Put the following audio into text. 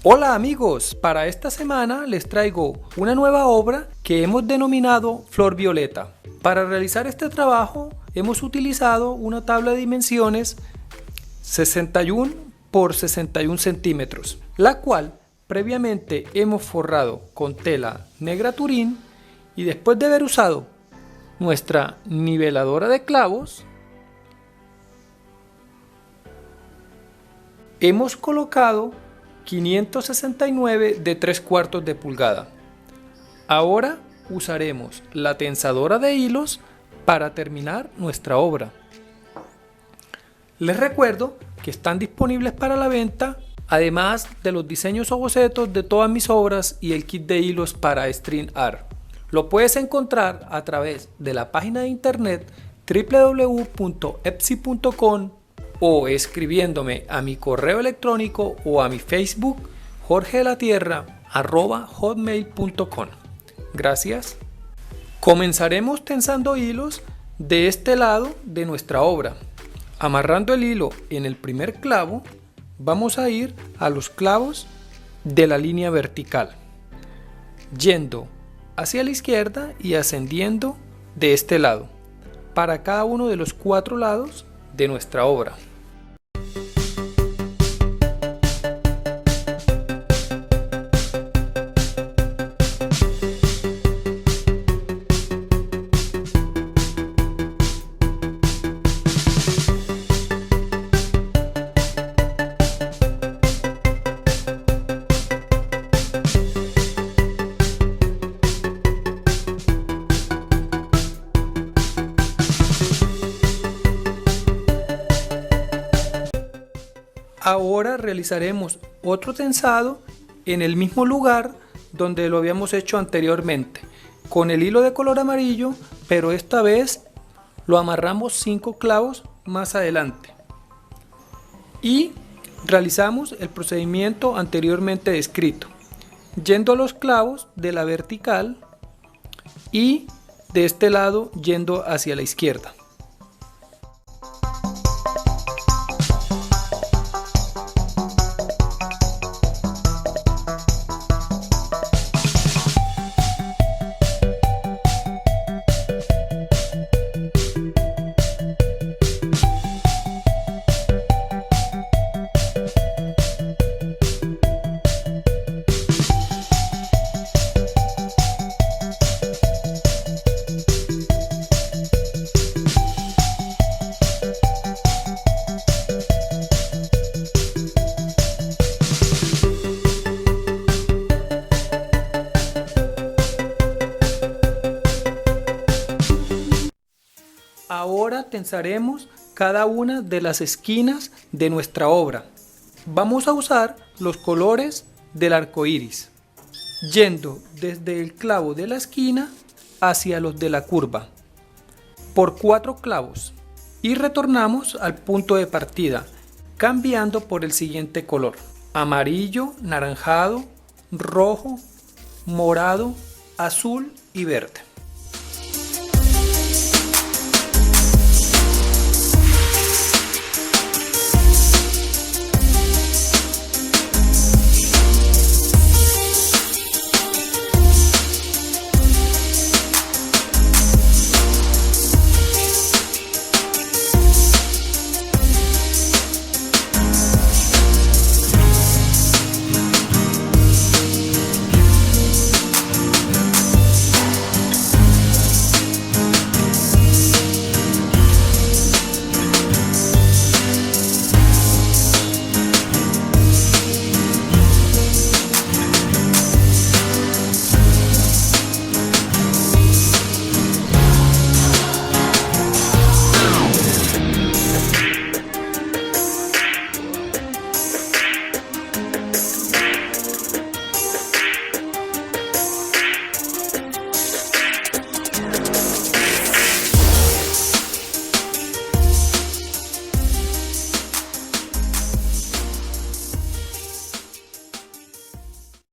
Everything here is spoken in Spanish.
Hola amigos, para esta semana les traigo una nueva obra que hemos denominado Flor Violeta. Para realizar este trabajo hemos utilizado una tabla de dimensiones 61 por 61 centímetros, la cual previamente hemos forrado con tela negra turín y después de haber usado nuestra niveladora de clavos, hemos colocado 569 de 3/4 de pulgada. Ahora usaremos la tensadora de hilos para terminar nuestra obra. Les recuerdo que están disponibles para la venta, además de los diseños o bocetos de todas mis obras y el kit de hilos para String Art. Lo puedes encontrar a través de la página de internet www.etsy.com o escribiéndome a mi correo electrónico o a mi Facebook jorgelatierra@hotmail.com. Gracias. Comenzaremos tensando hilos de este lado de nuestra obra. Amarrando el hilo en el primer clavo, vamos a ir a los clavos de la línea vertical, yendo hacia la izquierda y ascendiendo de este lado, para cada uno de los 4 lados de nuestra obra. Ahora realizaremos otro tensado en el mismo lugar donde lo habíamos hecho anteriormente, con el hilo de color amarillo, pero esta vez lo amarramos 5 clavos más adelante. Y realizamos el procedimiento anteriormente descrito, yendo a los clavos de la vertical y de este lado yendo hacia la izquierda. Ahora tensaremos cada una de las esquinas de nuestra obra. Vamos a usar los colores del arco iris, yendo desde el clavo de la esquina hacia los de la curva, por 4 clavos, y retornamos al punto de partida, cambiando por el siguiente color: amarillo, naranjado, rojo, morado, azul y verde.